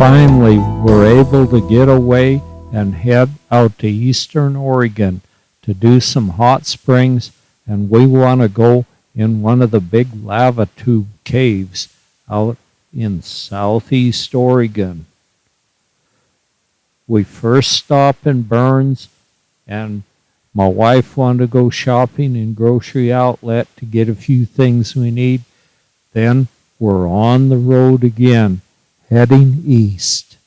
finally were able to get away and head out to eastern Oregon to do some hot springs, and we want to go in one of the big lava tube caves out in southeast Oregon. We first stop in Burns, and my wife wanted to go shopping in grocery outlet to get a few things we need. Then we're on the road again, heading east.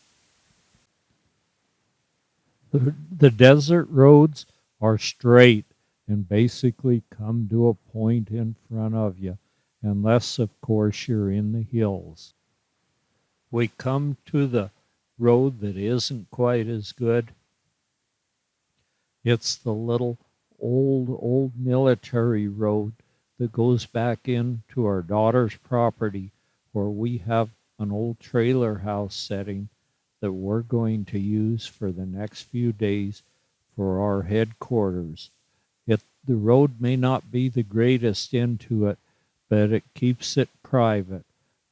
The desert roads are straight and basically come to a point in front of you, unless, of course, you're in the hills. We come to the road that isn't quite as good. It's the little old military road that goes back into our daughter's property, where we have an old trailer house setting that we're going to use for the next few days for our headquarters. The road may not be the greatest into it, but it keeps it private.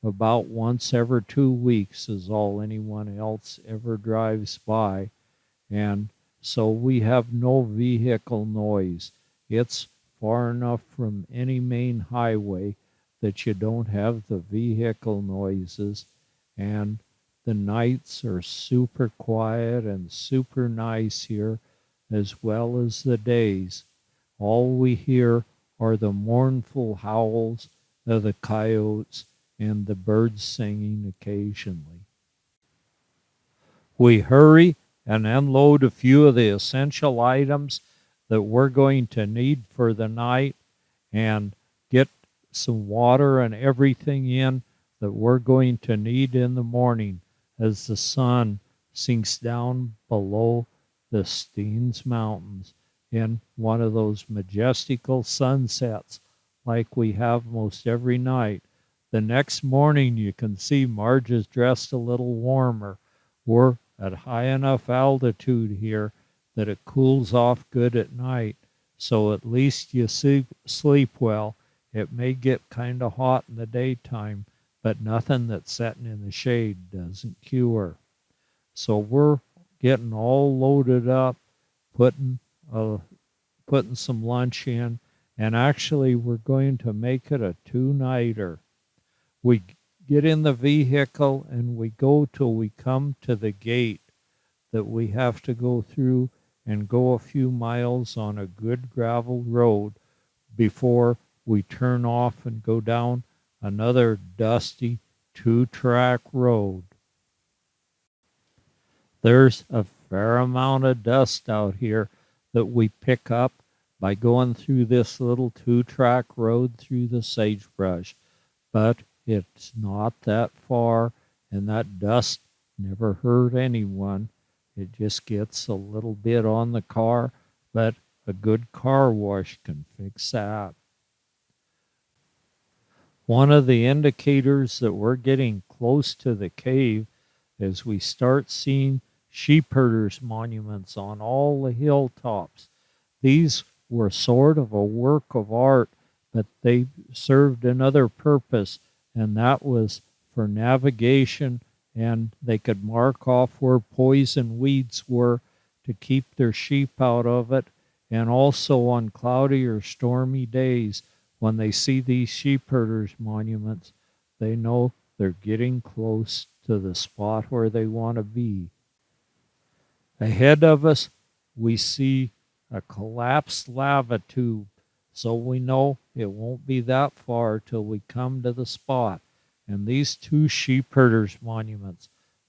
About once every 2 weeks is all anyone else ever drives by, and so we have no vehicle noise. It's far enough from any main highway that you don't have the vehicle noises, and the nights are super quiet and super nice here, as well as the days. All we hear are the mournful howls of the coyotes and the birds singing occasionally. We hurry and unload a few of the essential items that we're going to need for the night and get some water and everything in that we're going to need in the morning as the sun sinks down below the Steens Mountains in one of those majestical sunsets like we have most every night. The next morning you can see Marge is dressed a little warmer. We're at high enough altitude here that it cools off good at night, so at least you sleep well. It may get kind of hot in the daytime, but nothing that's sitting in the shade doesn't cure. So we're getting all loaded up, putting putting some lunch in, and actually we're going to make it a two-nighter. We get in the vehicle and we go till we come to the gate that we have to go through and go a few miles on a good gravel road before we turn off and go down another dusty two-track road. There's a fair amount of dust out here that we pick up by going through this little two-track road through the sagebrush, but it's not that far, and that dust never hurt anyone. It just gets a little bit on the car, but a good car wash can fix that. One of the indicators that we're getting close to the cave is we start seeing sheep herders' monuments on all the hilltops. These were sort of a work of art, but they served another purpose, and that was for navigation, and they could mark off where poison weeds were to keep their sheep out of it, and also on cloudy or stormy days when they see these sheep herders' monuments, they know they're getting close to the spot where they want to be. Ahead of us, we see a collapsed lava tube, so we know it won't be that far till we come to the spot. And these two sheep herders' monuments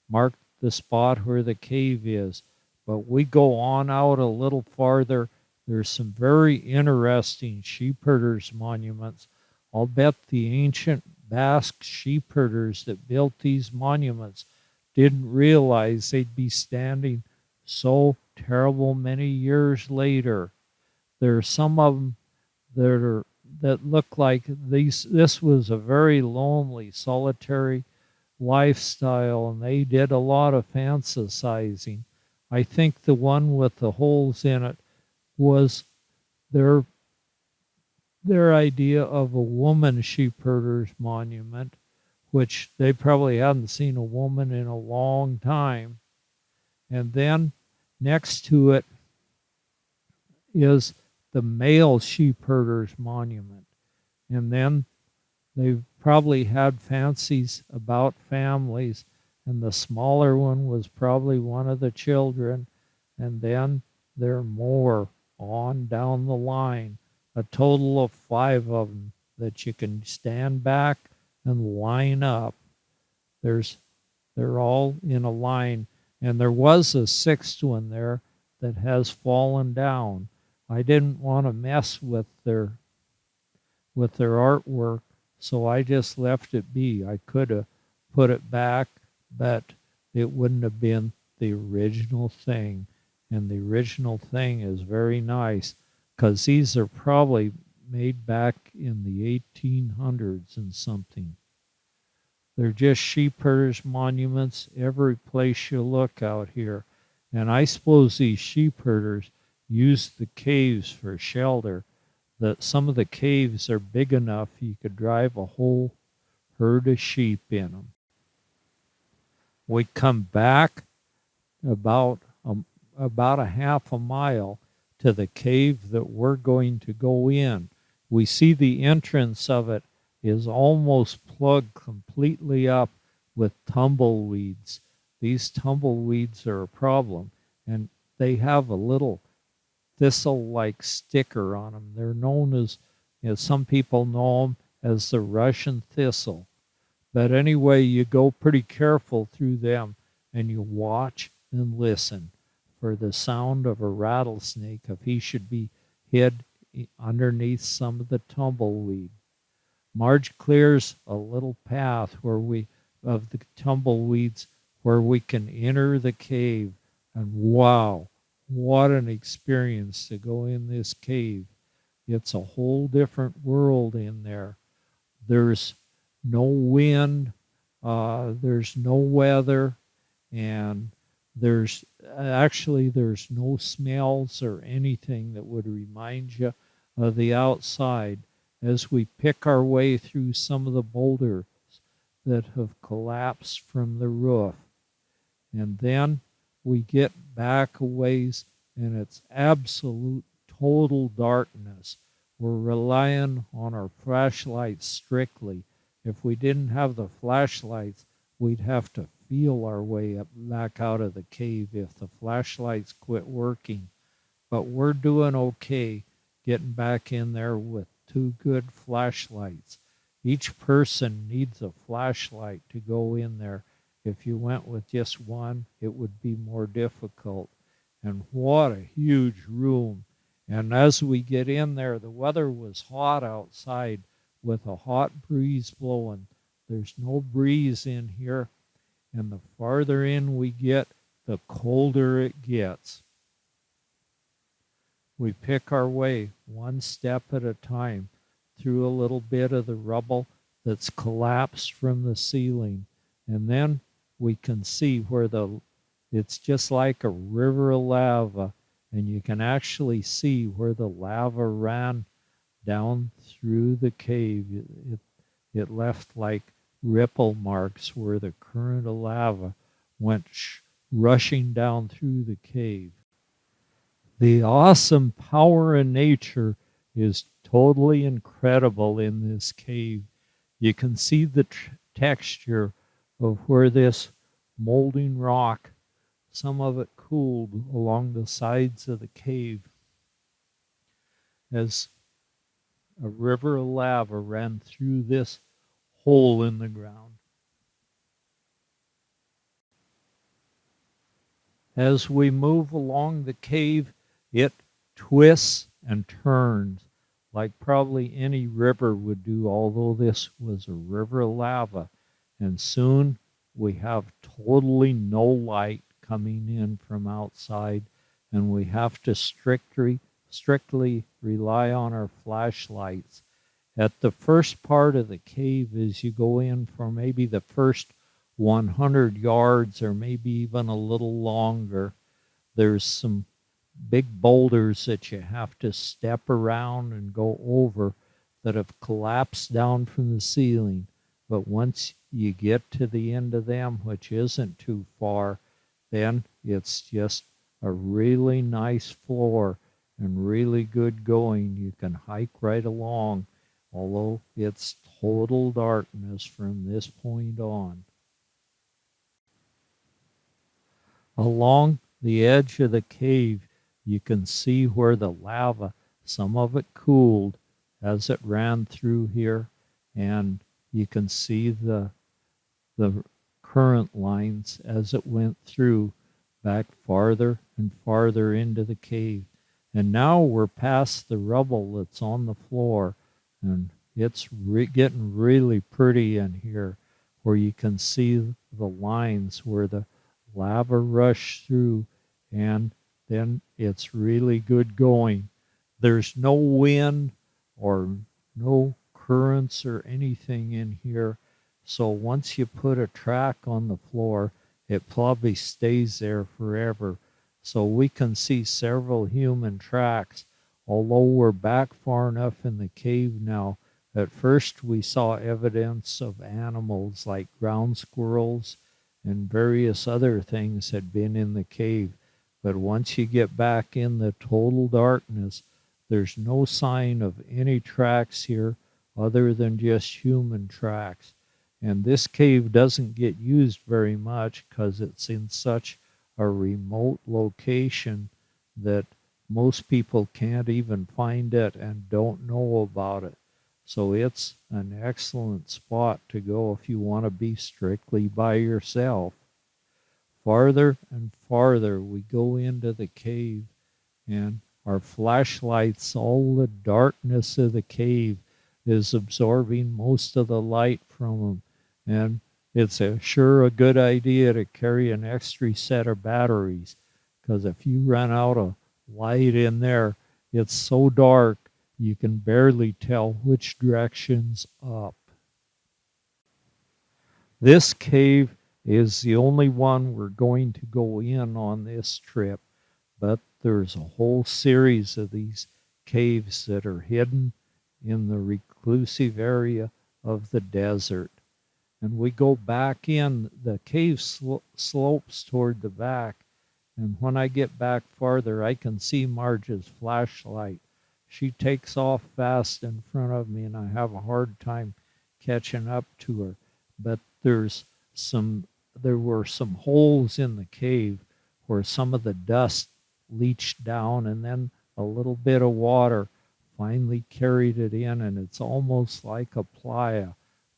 mark the spot where the cave is. But we go on out a little farther. There's some very interesting sheep herders' monuments. I'll bet the ancient Basque sheep herders that built these monuments didn't realize they'd be standing so terrible many years later. There are some of them that look like this was a very lonely, solitary lifestyle, and they did a lot of fantasizing. I think the one with the holes in it was their idea of a woman sheep herder's monument, which they probably hadn't seen a woman in a long time. And then next to it is the male sheep herders monument. And then they've probably had fancies about families, and the smaller one was probably one of the children, and then there are more on down the line, a total of 5 of them that you can stand back and line up. They're all in a line, and there was a 6th one there that has fallen down. I didn't want to mess with their artwork, so I just left it be. I could have put it back, but it wouldn't have been the original thing. And the original thing is very nice because these are probably made back in the 1800s and something. They're just sheep herders monuments every place you look out here. And I suppose these sheep herders use the caves for shelter. That some of the caves are big enough you could drive a whole herd of sheep in them. We come back about a half a mile to the cave that we're going to go in. We see the entrance of it is almost plugged completely up with tumbleweeds. These tumbleweeds are a problem, and they have a little thistle-like sticker on them. They're known as some people know them as the Russian thistle. But anyway, you go pretty careful through them, and you watch and listen for the sound of a rattlesnake if he should be hid underneath some of the tumbleweed. Marge clears a little path of the tumbleweeds where we can enter the cave, and wow, what an experience to go in this cave. It's a whole different world in there. There's no wind, there's no weather, and there's no smells or anything that would remind you of the outside as we pick our way through some of the boulders that have collapsed from the roof. And then we get back a ways, and it's absolute total darkness. We're relying on our flashlights strictly. If we didn't have the flashlights, we'd have to feel our way back out of the cave if the flashlights quit working. But we're doing okay getting back in there with 2 good flashlights. Each person needs a flashlight to go in there. If you went with just one, it would be more difficult. And what a huge room. And as we get in there, the weather was hot outside with a hot breeze blowing. There's no breeze in here, and the farther in we get, the colder it gets. We pick our way one step at a time through a little bit of the rubble that's collapsed from the ceiling, and then we can see where it's just like a river of lava, and you can actually see where the lava ran down through the cave. It left like ripple marks where the current of lava went rushing down through the cave. The awesome power in nature is totally incredible in this cave. You can see the texture of where this molding rock, some of it cooled along the sides of the cave as a river of lava ran through this hole in the ground. As we move along the cave, it twists and turns like probably any river would do, although this was a river of lava. And soon we have totally no light coming in from outside, and we have to strictly rely on our flashlights. At the first part of the cave, as you go in for maybe the first 100 yards or maybe even a little longer, there's some big boulders that you have to step around and go over that have collapsed down from the ceiling. But once you get to the end of them, which isn't too far, then it's just a really nice floor and really good going. You can hike right along, although it's total darkness from this point on. Along the edge of the cave, you can see where the lava, some of it cooled as it ran through here, and you can see the current lines as it went through back farther and farther into the cave. And now we're past the rubble that's on the floor, and it's getting really pretty in here, where you can see the lines where the lava rushed through, and then it's really good going. There's no wind or no currents or anything in here, so once you put a track on the floor, it probably stays there forever. So we can see several human tracks, although we're back far enough in the cave now. At first we saw evidence of animals like ground squirrels and various other things had been in the cave. But once you get back in the total darkness, there's no sign of any tracks here other than just human tracks. And this cave doesn't get used very much because it's in such a remote location that most people can't even find it and don't know about it. So it's an excellent spot to go if you want to be strictly by yourself. Farther and farther we go into the cave, and our flashlights, all the darkness of the cave is absorbing most of the light from them. And it's sure a good idea to carry an extra set of batteries, because if you run out of light in there, it's so dark you can barely tell which direction's up. This cave is the only one we're going to go in on this trip, but there's a whole series of these caves that are hidden in the reclusive area of the desert. And we go back in, the cave slopes toward the back, and when I get back farther, I can see Marge's flashlight. She takes off fast in front of me, and I have a hard time catching up to her. But there were some holes in the cave where some of the dust leached down, and then a little bit of water finally carried it in, and it's almost like a playa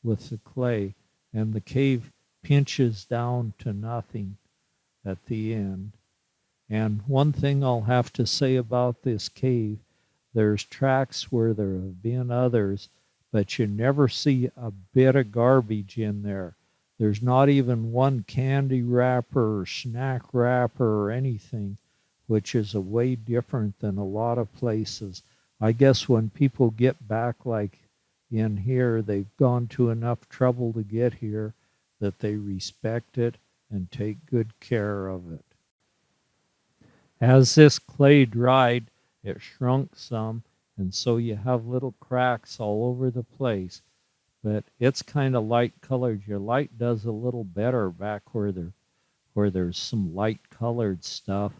with the clay, and the cave pinches down to nothing at the end. And one thing I'll have to say about this cave, there's tracks where there have been others, but you never see a bit of garbage in there. There's not even one candy wrapper or snack wrapper or anything, which is a way different than a lot of places. I guess when people get back like in here, they've gone to enough trouble to get here that they respect it and take good care of it. As this clay dried, it shrunk some, and so you have little cracks all over the place. But it's kind of light colored. Your light does a little better back where there's some light colored stuff.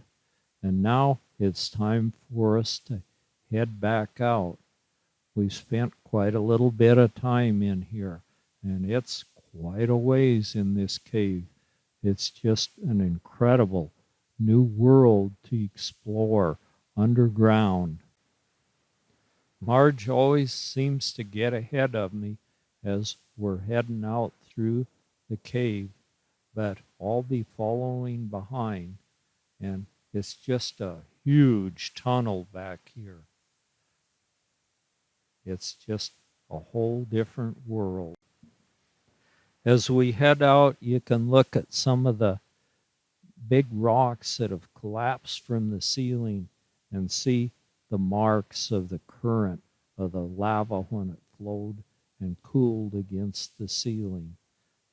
And now it's time for us to head back out. We've spent quite a little bit of time in here, and it's quite a ways in this cave. It's just an incredible new world to explore underground. Marge always seems to get ahead of me as we're heading out through the cave, but I'll be following behind, and it's just a huge tunnel back here. It's just a whole different world. As we head out, you can look at some of the big rocks that have collapsed from the ceiling and see the marks of the current of the lava when it flowed and cooled against the ceiling.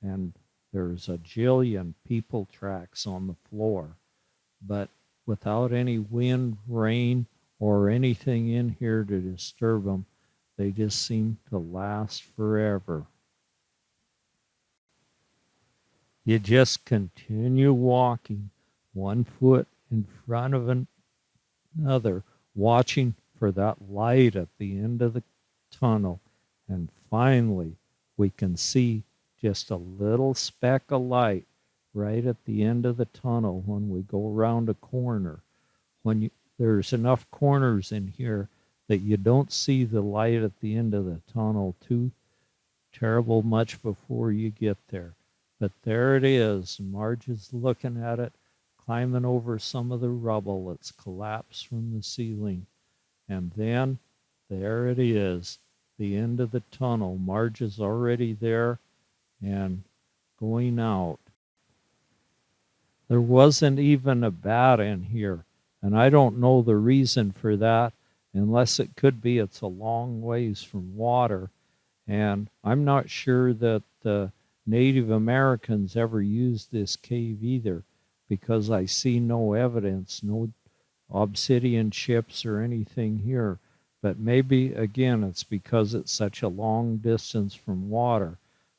And there's a jillion people tracks on the floor, but without any wind, rain, or anything in here to disturb them, they just seem to last forever. You just continue walking, one foot in front of another, watching for that light at the end of the tunnel. And finally, we can see just a little speck of light right at the end of the tunnel when we go around a corner. There's enough corners in here that you don't see the light at the end of the tunnel too terrible much before you get there. But there it is. Marge is looking at it, climbing over some of the rubble that's collapsed from the ceiling. And then there it is, the end of the tunnel. Marge is already there and going out. There wasn't even a bat in here, and I don't know the reason for that, unless it could be it's a long ways from water. And I'm not sure that the Native Americans ever used this cave either, because I see no evidence, no obsidian chips or anything here. But maybe, again, it's because it's such a long distance from water.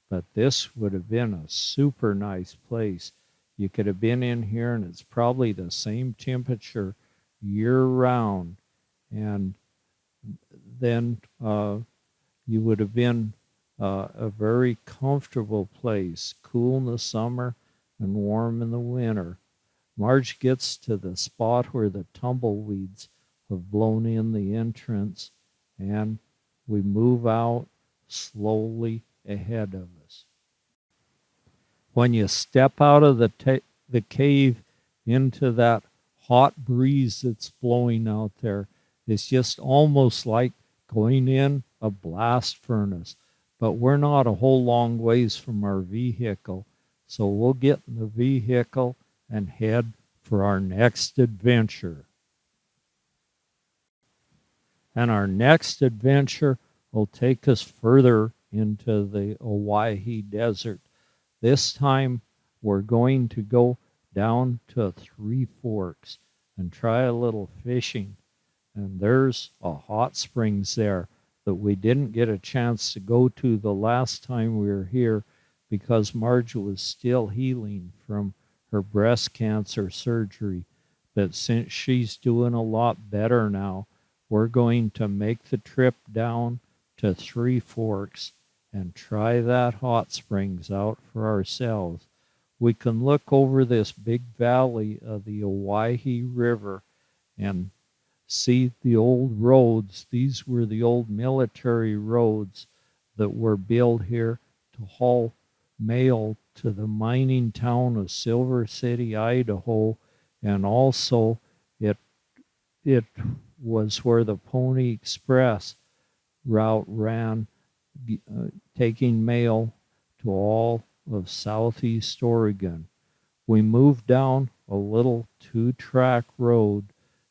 But this would have been a super nice place. You could have been in here, and it's probably the same temperature year round. And then you would have been a very comfortable place, cool in the summer and warm in the winter. Marge gets to the spot where the tumbleweeds have blown in the entrance, and we move out slowly ahead of us. When you step out of the cave into that hot breeze that's blowing out there, it's just almost like going in a blast furnace. But we're not a whole long ways from our vehicle, so we'll get in the vehicle and head for our next adventure. And our next adventure will take us further into the Owyhee Desert. This time we're going to go down to Three Forks and try a little fishing. And there's a hot springs there that we didn't get a chance to go to the last time we were here because Marge was still healing from her breast cancer surgery. But since she's doing a lot better now, we're going to make the trip down to Three Forks and try that hot springs out for ourselves. We can look over this big valley of the Owyhee River and see the old roads. These were the old military roads that were built here to haul mail to the mining town of Silver City, Idaho, and also it it was where the Pony Express route ran, taking mail to all of southeast Oregon. We moved down a little two-track road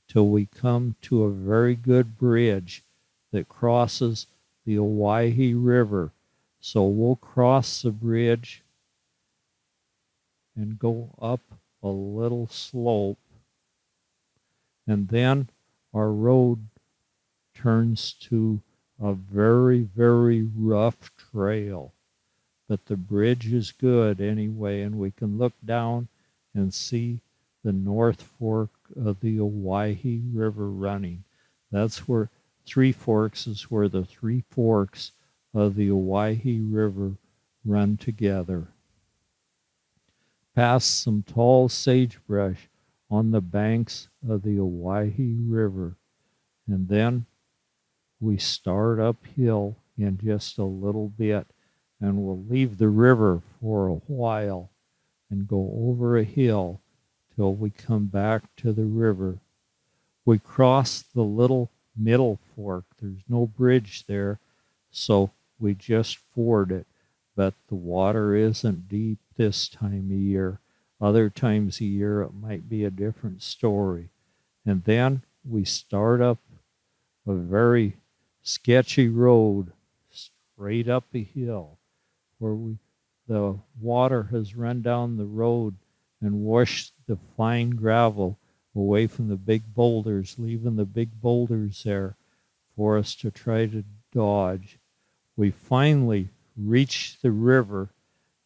till we come to a very good bridge that crosses the Owyhee River. So we'll cross the bridge and go up a little slope, and then our road turns to a very, very rough trail. But the bridge is good anyway, and we can look down and see the North Fork of the Owyhee River running. That's where Three Forks is where the three forks of the Owyhee River run together. Past some tall sagebrush on the banks of the Owyhee River, and then we start uphill in just a little bit, and we'll leave the river for a while and go over a hill till we come back to the river. We cross the little middle fork. There's no bridge there, so we just ford it. But the water isn't deep this time of year. Other times of year, it might be a different story. And then we start up a very sketchy road straight up a hill where the water has run down the road and washed the fine gravel away from the big boulders, leaving the big boulders there for us to try to dodge. We finally reach the river,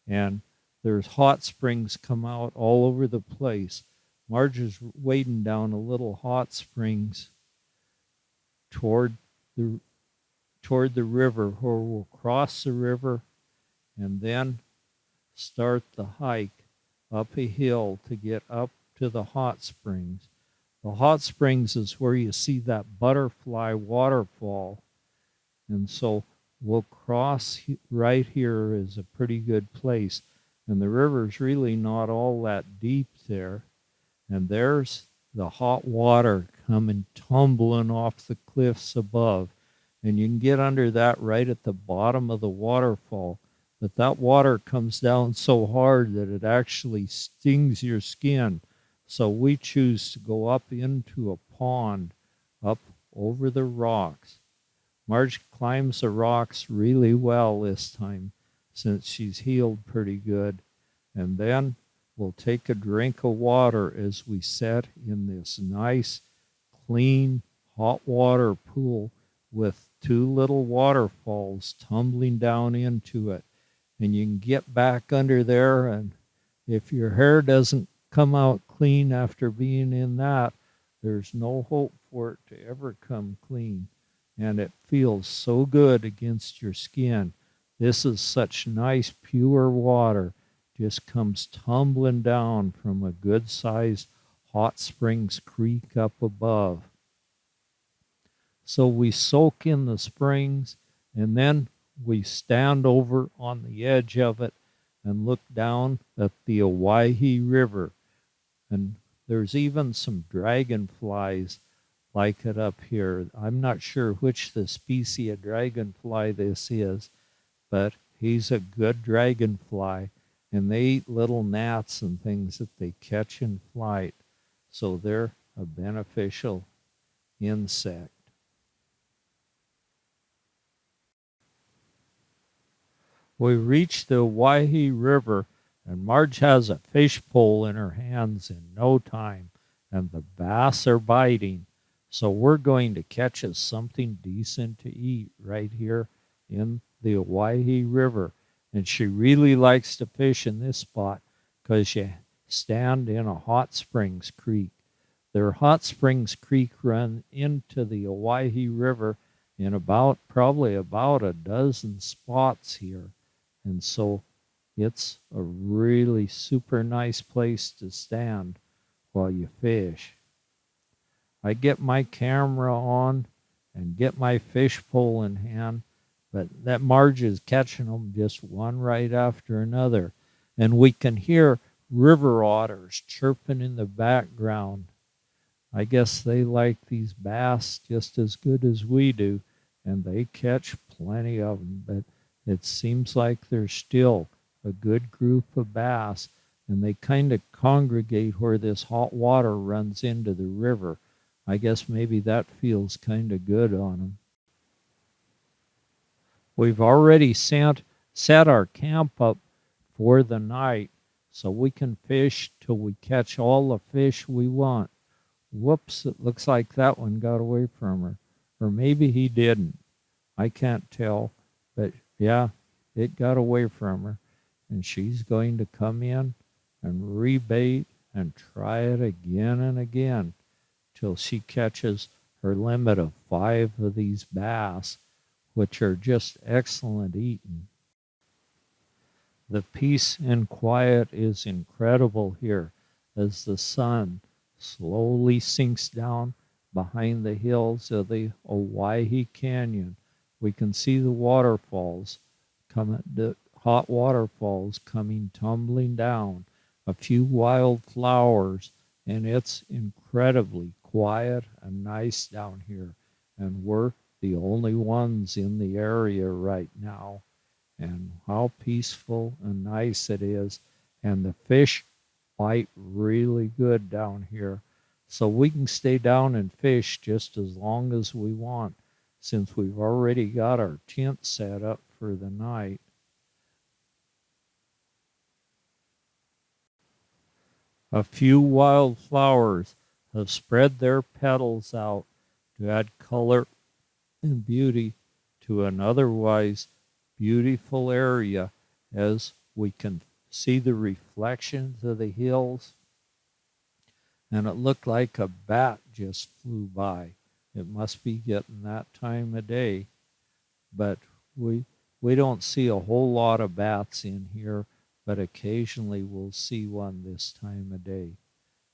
and There's hot springs come out all over the place. Marge is wading down a little hot springs toward the toward the river, where we'll cross the river and then start the hike up a hill to get up to the hot springs. The hot springs is where you see that butterfly waterfall. And so we'll cross right here is a pretty good place. And the river's really not all that deep there. And there's the hot water coming tumbling off the cliffs above. And you can get under that right at the bottom of the waterfall. But that water comes down so hard that it actually stings your skin. So we choose to go up into a pond up over the rocks. Marge climbs the rocks really well this time since she's healed pretty good. And then we'll take a drink of water as we sit in this nice, clean, hot water pool with two little waterfalls tumbling down into it. And you can get back under there, and if your hair doesn't come out clean after being in that, there's no hope for it to ever come clean. And it feels so good against your skin. This is such nice, pure water. Just comes tumbling down from a good-sized hot springs creek up above. So we soak in the springs, and then we stand over on the edge of it and look down at the Owyhee River. And there's even some dragonflies like it up here. I'm not sure which the species of dragonfly this is, but he's a good dragonfly, and they eat little gnats and things that they catch in flight. So they're a beneficial insect. We reach the Owyhee River, and Marge has a fish pole in her hands in no time, and the bass are biting. So we're going to catch us something decent to eat right here in the Owyhee River. And she really likes to fish in this spot because you stand in a hot springs creek. Their hot springs creek run into the Owyhee River in probably about a dozen spots here. And so it's a really super nice place to stand while you fish. I get my camera on and get my fish pole in hand, but that Marge is catching them just one right after another. And we can hear river otters chirping in the background. I guess they like these bass just as good as we do, and they catch plenty of them, but it seems like there's still a good group of bass, and they kind of congregate where this hot water runs into the river. I guess maybe that feels kind of good on them. We've already set our camp up for the night so we can fish till we catch all the fish we want. Whoops, it looks like that one got away from her. Or maybe he didn't. I can't tell. But yeah, it got away from her. And she's going to come in and rebait and try it again and again till she catches her limit of 5 of these bass, which are just excellent eating. The peace and quiet is incredible here as the sun slowly sinks down behind the hills of the Owyhee Canyon. We can see the waterfalls, the hot waterfalls coming tumbling down, a few wild flowers, and it's incredibly quiet and nice down here. And we're the only ones in the area right now. And how peaceful and nice it is. And the fish bite really good down here. So we can stay down and fish just as long as we want, since we've already got our tent set up for the night. A few wild flowers have spread their petals out to add color and beauty to an otherwise beautiful area as we can see the reflections of the hills, and it looked like a bat just flew by. It must be getting that time of day, but we don't see a whole lot of bats in here, but occasionally we'll see one this time of day.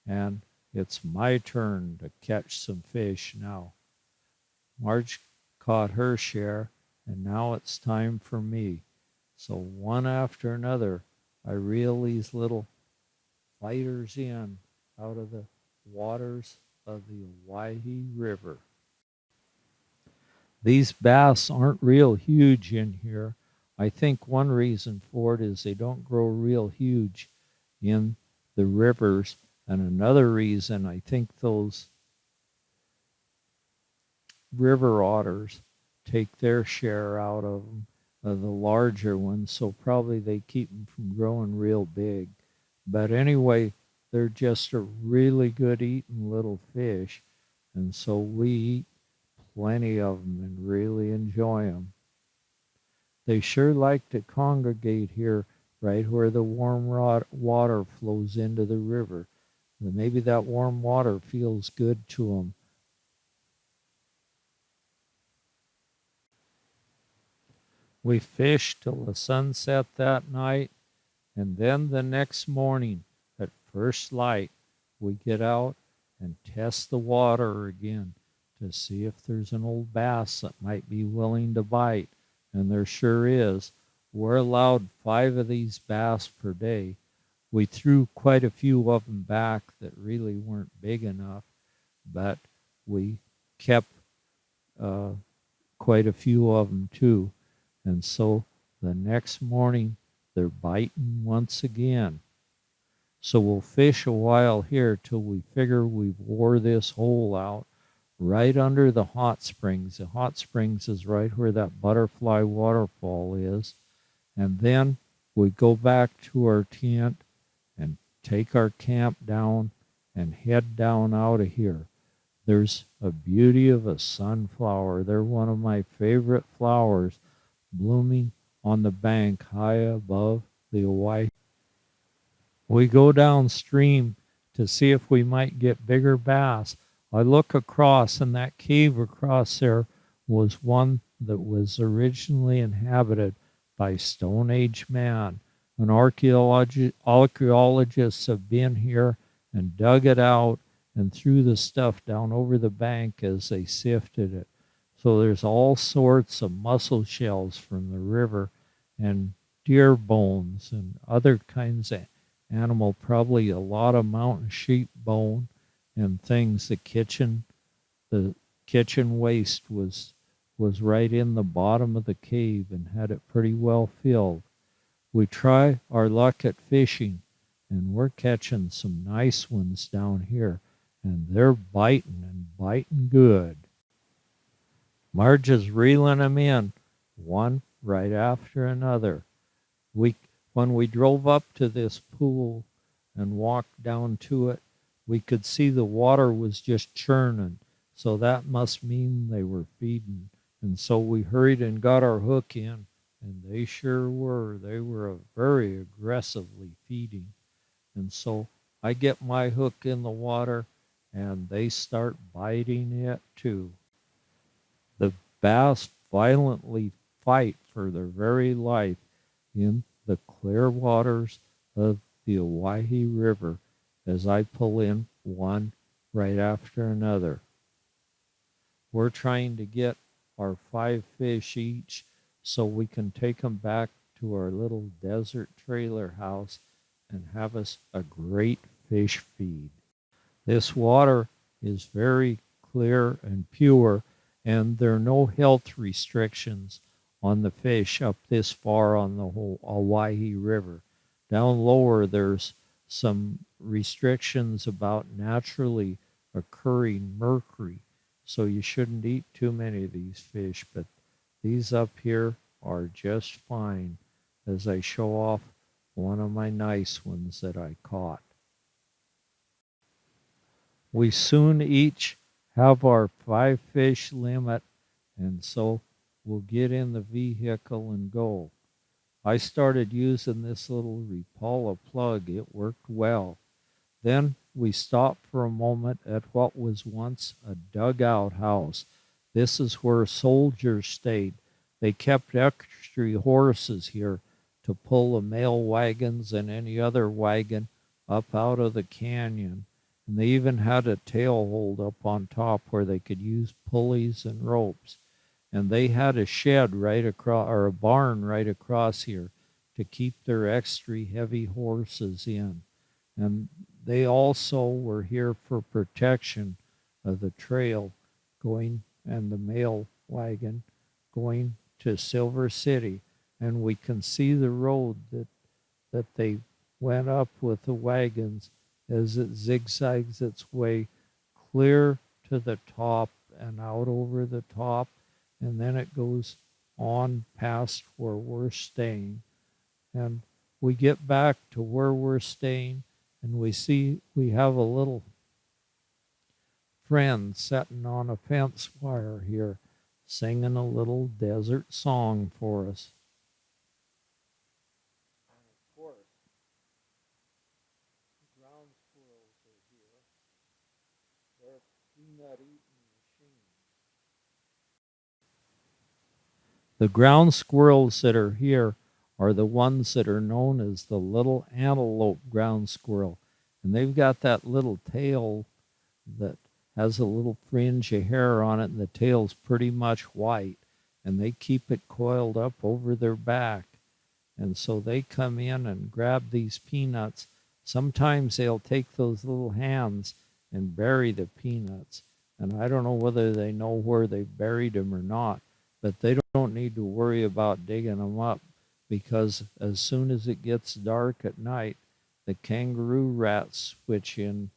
And it's my turn to catch some fish now. Marge caught her share, and now it's time for me. So one after another, I reel these little fighters in out of the waters of the Owyhee River. These bass aren't real huge in here. I think one reason for it is they don't grow real huge in the rivers. And another reason, I think those river otters take their share out of them, of the larger ones, so probably they keep them from growing real big. But anyway, they're just a really good eating little fish, and so we eat plenty of them and really enjoy them. They sure like to congregate here right where the warm water flows into the river. Maybe that warm water feels good to them. We fished till the sunset that night, and then the next morning at first light we get out and test the water again to see if there's an old bass that might be willing to bite, and there sure is. We're allowed 5 of these bass per day. We threw quite a few of them back that really weren't big enough, but we kept quite a few of them too. And so the next morning they're biting once again. So we'll fish a while here till we figure we've wore this hole out right under the hot springs. The hot springs is right where that butterfly waterfall is. And then we go back to our tent and take our camp down and head down out of here. There's a beauty of a sunflower. They're one of my favorite flowers, blooming on the bank high above the Owyhee. We go downstream to see if we might get bigger bass. I look across, and that cave across there was one that was originally inhabited by Stone Age man. And archaeologists have been here and dug it out and threw the stuff down over the bank as they sifted it. So there's all sorts of mussel shells from the river and deer bones and other kinds of animal, probably a lot of mountain sheep bone and things. The kitchen waste was right in the bottom of the cave and had it pretty well filled. We try our luck at fishing, and we're catching some nice ones down here, and they're biting and biting good. Marge is reeling them in, one right after another. When we drove up to this pool and walked down to it, we could see the water was just churning, so that must mean they were feeding. And so we hurried and got our hook in, and they sure were. They were very aggressively feeding. And so I get my hook in the water, and they start biting it too. The bass violently fight for their very life in the clear waters of the Owyhee River as I pull in one right after another. We're trying to get our 5 fish each so we can take them back to our little desert trailer house and have us a great fish feed. This water is very clear and pure, and there are no health restrictions on the fish up this far on the whole Owyhee River. Down lower, there's some restrictions about naturally occurring mercury, so you shouldn't eat too many of these fish, but these up here are just fine as I show off one of my nice ones that I caught. We soon each have our 5 fish limit, and so we'll get in the vehicle and go. I started using this little Rapala plug. It worked well. Then we stopped for a moment at what was once a dugout house. This is where soldiers stayed. They kept extra horses here to pull the mail wagons and any other wagon up out of the canyon. And they even had a tail hold up on top where they could use pulleys and ropes. And they had a shed right across, or a barn right across here to keep their extra heavy horses in. And they also were here for protection of the trail going and the mail wagon going to Silver City. And we can see the road that they went up with the wagons as it zigzags its way clear to the top and out over the top. And then it goes on past where we're staying. And we get back to where we're staying and we see we have a little friend sitting on a fence wire here singing a little desert song for us. And of course, the ground squirrels are here. They're peanut eating machines. The ground squirrels that are here are the ones that are known as the little antelope ground squirrel. And they've got that little tail that has a little fringe of hair on it, and the tail's pretty much white. And they keep it coiled up over their back. And so they come in and grab these peanuts. Sometimes they'll take those little hands and bury the peanuts. And I don't know whether they know where they buried them or not, but they don't need to worry about digging them up because as soon as it gets dark at night, the kangaroo rats switch in